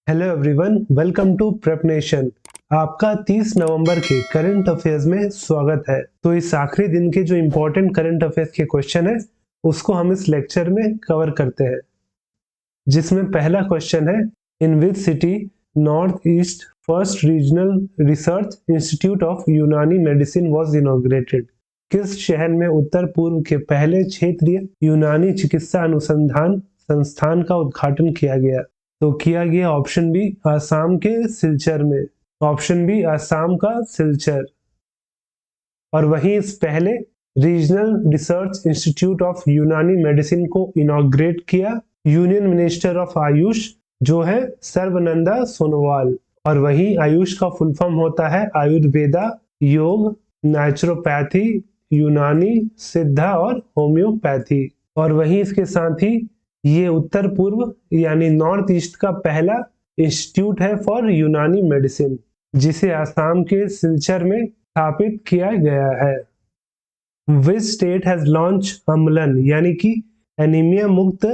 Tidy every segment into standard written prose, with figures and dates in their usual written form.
Hello everyone, welcome to Prep Nation. आपका 30 नवंबर के current affairs में स्वागत है। तो इस आखिरी दिन के जो इम्पोर्टेंट करंट अफेयर्स के क्वेश्चन है उसको हम इस लेक्चर में कवर करते हैं, जिसमें पहला क्वेश्चन है, in which city north east first regional research institute of Unani medicine was inaugurated. किस शहर में उत्तर पूर्व के पहले क्षेत्रीय यूनानी चिकित्सा अनुसंधान संस्थान का उद्घाटन किया गया? तो किया गया ऑप्शन बी, आसाम के सिलचर में। ऑप्शन बी, आसाम का सिलचर। और वहीं इस पहले regional research institute of Unani medicine को इनॉग्रेट किया यूनियन मिनिस्टर ऑफ आयुष, जो है सर्बानंद सोनोवाल। और वहीं आयुष का फुल फॉर्म होता है आयुर्वेदा, योग, नेचुरोपैथी, यूनानी, सिद्धा और होम्योपैथी। और वहीं इसके साथ ही ये उत्तर पूर्व यानी नॉर्थ ईस्ट का पहला इंस्टीट्यूट है फॉर यूनानी मेडिसिन, जिसे आसाम के सिलचर में स्थापित किया गया है। विच स्टेट हैज लॉन्च अम्लन यानी कि एनीमिया मुक्त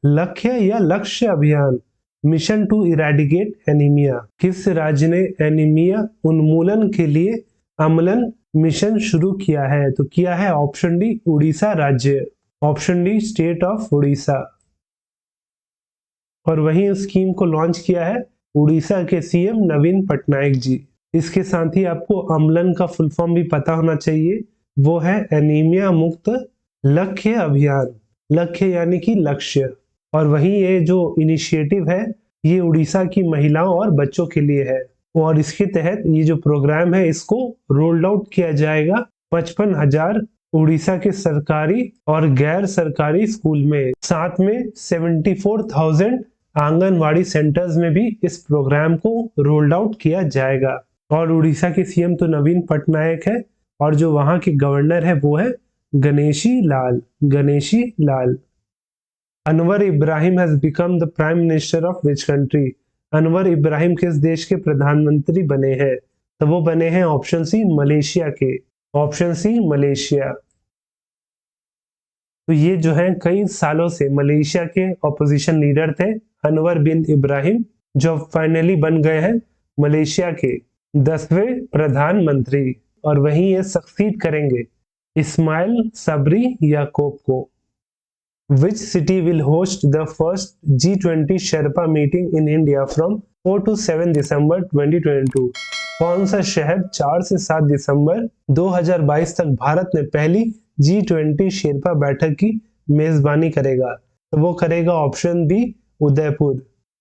लक्ष्य या लक्ष्य अभियान मिशन टू इरेडिकेट एनीमिया? किस राज्य ने एनीमिया उन्मूलन के लिए अम्लन मिशन शुरू किया है? तो किया है ऑप्शन डी, उड़ीसा राज्य। Option D, state of Orissa. और वहीं इस स्कीम को लॉन्च किया है उड़ीसा के सीएम नवीन पटनायक जी। इसके साथ ही आपको अम्लन का फुल फॉर्म भी पता होना चाहिए, वो है एनीमिया मुक्त लक्ष्य अभियान। लक्ष्य यानी कि लक्ष्य। और वहीं ये जो इनिशिएटिव है ये उड़ीसा की महिलाओं और बच्चों के लिए है। और इसके तहत ये जो प्रोग्राम है इसको रोल्ड आउट किया जाएगा 55,000 उड़ीसा के सरकारी और गैर सरकारी स्कूल में। साथ में 74,000 आंगनवाड़ी सेंटर्स में भी इस प्रोग्राम को रोल्ड आउट किया जाएगा। और उड़ीसा के सीएम तो नवीन पटनायक है और जो वहां के गवर्नर है वो है Ganeshi Lal. Ganeshi Lal. Anwar Ibrahim has become the prime minister of which country? Anwar Ibrahim किस देश के प्रधानमंत्री बने हैं? तो वो बने हैं ऑप्शन सी, मलेशिया के। Option C, Malaysia. तो ये जो है कई सालों से मलेशिया के ऑपोजिशन लीडर थे अनवर बिन इब्राहिम, जो फाइनली बन गए हैं मलेशिया के 10वें प्रधानमंत्री। और वहीं ये सक्सीड करेंगे इस्माइल सबरी याकूब को। Which city will host the first G20 Sherpa meeting in India from 4 to 7 दिसंबर 2022? कौन सा शहर 4 से 7 दिसंबर 2022 तक भारत में पहली G20 शेरपा बैठक की मेजबानी करेगा? तो वो करेगा option B, Udaipur.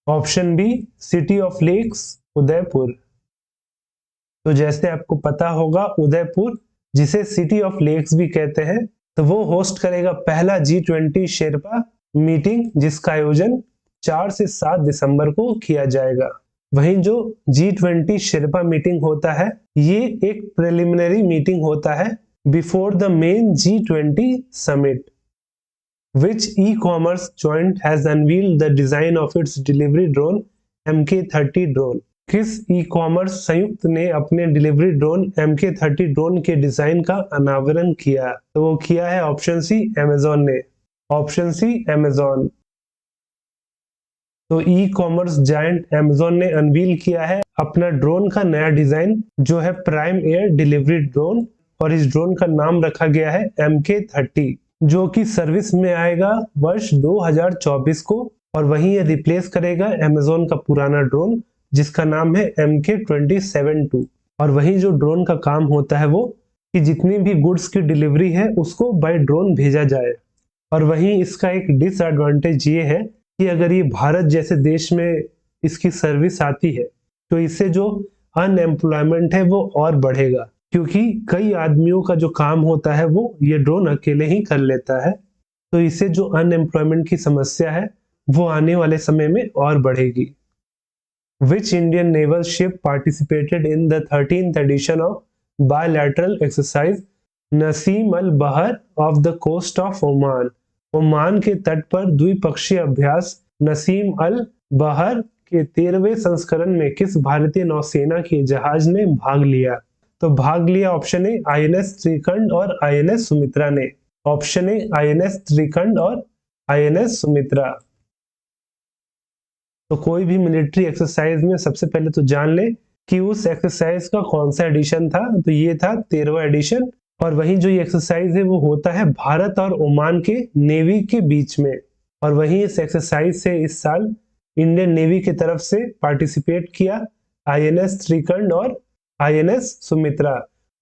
Option B, city of lakes, Udaipur. तो जैसे आपको पता होगा उदयपुर, जिसे सिटी ऑफ लेक्स भी कहते हैं, तो वो होस्ट करेगा पहला G20 शेरपा मीटिंग, जिसका आयोजन 4 से 7 दिसंबर को किया जाएगा। वहीं जो G20 शेरपा मीटिंग होता है ये एक प्रिलिमिनरी मीटिंग होता है before the main G20 summit. Which e-commerce joint has unveiled the design of its delivery drone MK30 drone? किस ई-कॉमर्स संयुक्त ने अपने डिलीवरी ड्रोन MK30 ड्रोन के डिजाइन का अनावरण किया? तो वो किया है ऑप्शन सी, अमेजॉन ने। Option C, Amazon. तो ई कॉमर्स जायंट अमेजॉन ने अनवील किया है अपना ड्रोन का नया डिजाइन, जो है प्राइम एयर डिलीवरी ड्रोन। और इस ड्रोन का नाम रखा गया है MK30, जो कि सर्विस में आएगा वर्ष 2024 को। और वहीं ये रिप्लेस करेगा अमेजॉन का पुराना ड्रोन, जिसका नाम है MK27-2। और वही जो ड्रोन का काम होता है वो कि जितनी भी गुड्स की डिलीवरी है उसको बाय ड्रोन भेजा जाए। और वहीं इसका एक डिसएडवांटेज ये है कि अगर ये भारत जैसे देश में इसकी सर्विस आती है तो इससे जो अनएम्प्लॉयमेंट है वो और बढ़ेगा, क्योंकि कई आदमियों का जो काम होता है वो ये ड्रोन अकेले ही कर लेता है। तो इससे जो अनएम्प्लॉयमेंट की समस्या है वो आने वाले समय में और बढ़ेगी। Which Indian naval ship participated in the 13th edition of bilateral exercise Naseem al-Bahar of the coast of Oman? Oman के तट पर द्विपक्षीय अभ्यास नसीम अल बहर के 13वें संस्करण में किस भारतीय नौसेना के जहाज ने भाग लिया? तो भाग लिया ऑप्शन ए, INS त्रिकंड और INS सुमित्रा ने। ऑप्शन ए, INS त्रिकंड और INS सुमित्रा। तो कोई भी मिलिट्री एक्सरसाइज में सबसे पहले तो जान ले कि उस एक्सरसाइज का कौन सा एडिशन था। तो ये था 13वां एडिशन। और वहीं जो ये एक्सरसाइज है वो होता है भारत और ओमान के नेवी के बीच में। और वहीं इस एक्सरसाइज से इस साल इंडियन नेवी की तरफ से पार्टिसिपेट किया INS त्रिकंड और INS सुमित्रा।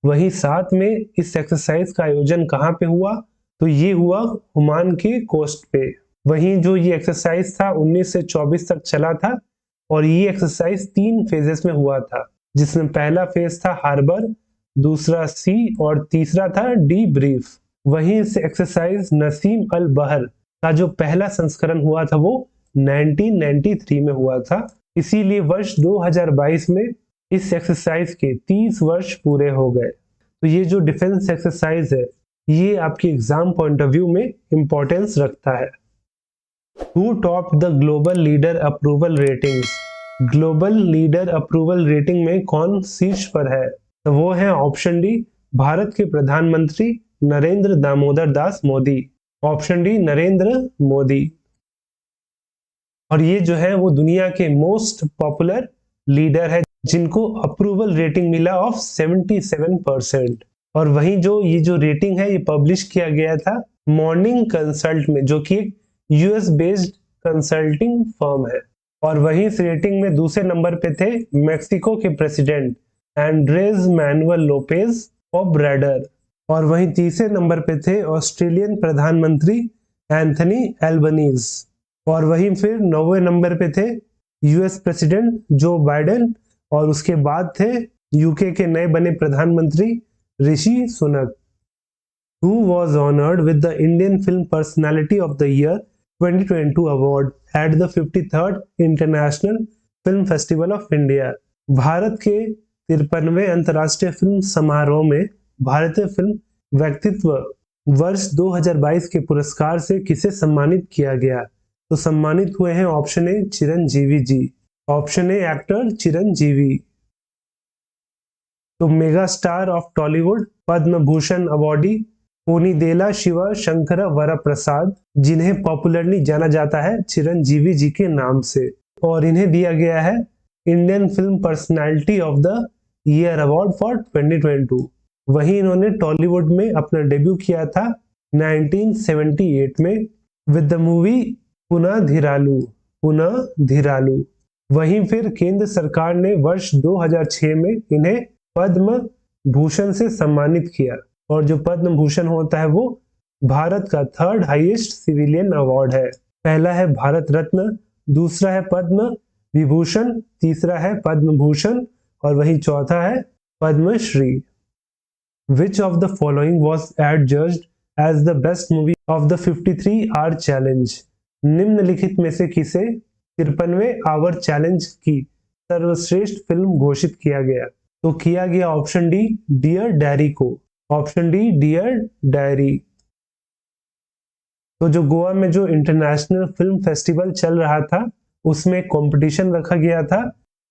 वहीं साथ में इस एक्सरसाइज का आयोजन कहाँ पे हुआ? तो ये हुआ ओमान के कोस्ट पे। वहीं जो ये एक्सरसाइज था 19 से 24 तक चला था और ये एक्सरसाइज 3 फेजेस में हुआ था, जिसमें पहला फेज था हार्बर, दूसरा सी और तीसरा था डी ब्रीफ। वहीं इस एक्सरसाइज नसीम अल बहर का जो पहला संस्करण हुआ था वो 1993 में हुआ था। इसीलिए वर्ष 2022 में इस एक्सरसाइज के 30 वर्ष पूरे हो गए। तो ये जो डिफेंस एक्सरसाइज है ये आपके एग्जाम पॉइंट ऑफ व्यू में इंपॉर्टेंस रखता है। Who topped the global leader approval ratings? Global leader approval rating में कौन शीर्ष पर है? तो वो है ऑप्शन डी भारत के प्रधानमंत्री नरेंद्र दामोदर दास मोदी। Option D Narendra Modi. और ये जो है वो दुनिया के मोस्ट पॉपुलर लीडर है जिनको अप्रूवल रेटिंग मिला ऑफ 77%। और वहीं जो ये जो रेटिंग है ये पब्लिश किया गया था मॉर्निंग कंसल्ट में, जो कि एक US बेस्ड कंसल्टिंग फर्म है। और वहीं इस रेटिंग में दूसरे नंबर पे थे मेक्सिको के प्रेसिडेंट एंड्रेस मैनुअल लोपेज ओब्राडर। और वहीं तीसरे नंबर पे थे ऑस्ट्रेलियन प्रधानमंत्री एंथनी एल्बनीज। और वहीं फिर 9वें नंबर पे थे US प्रेसिडेंट जो बाइडेन। और उसके बाद थे UK के नए बने प्रधानमंत्री Rishi Sunak. Who was honored with the Indian Film Personality of the Year 2022 award at the 53rd International Film Festival of India? Bharat के 53वें अंतर्राष्ट्रीय फिल्म समारोह में भारतीय फिल्म व्यक्तित्व वर्ष 2022 के पुरस्कार से किसे सम्मानित किया गया? तो सम्मानित हुए हैं option A Chiranjeevi ji. Option A actor Chiranjeevi. तो mega star of Tollywood Padma Bhushan awardee Konidela Siva Sankara Varaprasad, जिन्हें पॉपुलरली जाना जाता है चिरंजीवी जी के नाम से। और इन्हें दिया गया है Indian film personality of the year award for 2022। वहीं इन्होंने टॉलीवुड में अपना डेब्यू किया था 1978 में विद द मूवी पुनाधिरालू। वहीं फिर केंद्र सरकार ने वर्ष 2006 में इन्हें पद्म भूषण से सम्मानित किया। और जो पद्म भूषण होता है वो भारत का 3rd हाईएस्ट सिविलियन अवार्ड है। पहला है भारत रत्न, दूसरा है पद्म विभूषण, तीसरा है पद्म भूषण और वही चौथा है Padmashri. Which of the following was adjudged as the best movie of the 53-hour challenge? निम्नलिखित में से किसे 53वें आवर चैलेंज की सर्वश्रेष्ठ फिल्म घोषित किया गया? तो किया गया ऑप्शन डी डियर डायरी को। Option D Dear Diary. तो जो गोवा में जो इंटरनेशनल फिल्म फेस्टिवल चल रहा था उसमें कंपटीशन रखा गया था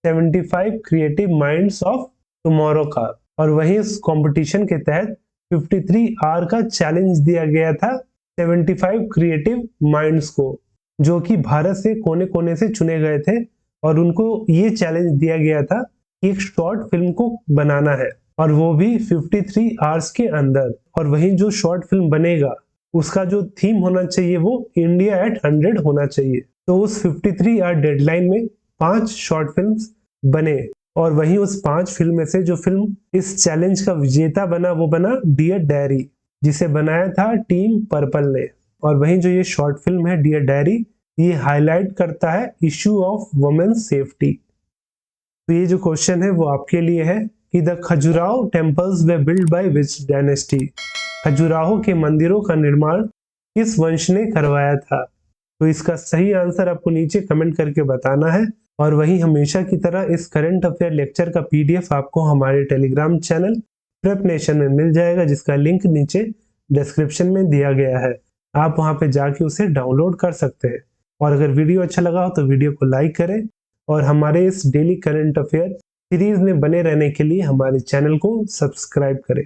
75 क्रिएटिव माइंड्स ऑफ टुमारो का। और वहीं इस कंपटीशन के तहत 53 आवर का चैलेंज दिया गया था 75 क्रिएटिव माइंड्स को, जो कि भारत से कोने कोने से चुने गए थे। और उनको ये चैलेंज दिया गया था कि एक शॉर्ट फिल्म को बनाना है और वो भी 53 आवर्स के अंदर। और वहीं जो शॉर्ट फिल्म बनेगा उसका जो थीम होना चाहिए वो इंडिया एट 100 होना चाहिए। तो उस 53 आवर डेडलाइन में 5 शॉर्ट फिल्म्स बने और वहीं उस 5 फिल्म में से जो फिल्म इस चैलेंज का विजेता बना वो बना डियर डायरी, जिसे बनाया था टीम पर्पल ने। और वहीं जो ये शॉर्ट फिल्म है डियर डायरी ये हाईलाइट करता है इश्यू ऑफ वुमेन्स सेफ्टी। तो ये जो क्वेश्चन है वो आपके लिए है कि the Khajuraho temples way build by which dynasty? Khajuraho के मंदिरों का निर्माण किस वंश ने करवाया था? तो इसका सही आंसर आपको नीचे कमेंट करके बताना है। और वहीं हमेशा की तरह इस करंट अफेयर लेक्चर का PDF आपको हमारे टेलीग्राम चैनल प्रेप नेशन में मिल जाएगा, जिसका लिंक नीचे डिस्क्रिप्शन में दिया गया है। आप वहां पे जाके उसे डाउनलोड कर सकते हैं। और अगर वीडियो अच्छा लगा हो तो वीडियो को लाइक करें और हमारे इस डेली करंट अफेयर सीरीज में बने रहने के लिए हमारे चैनल को सब्सक्राइब करें।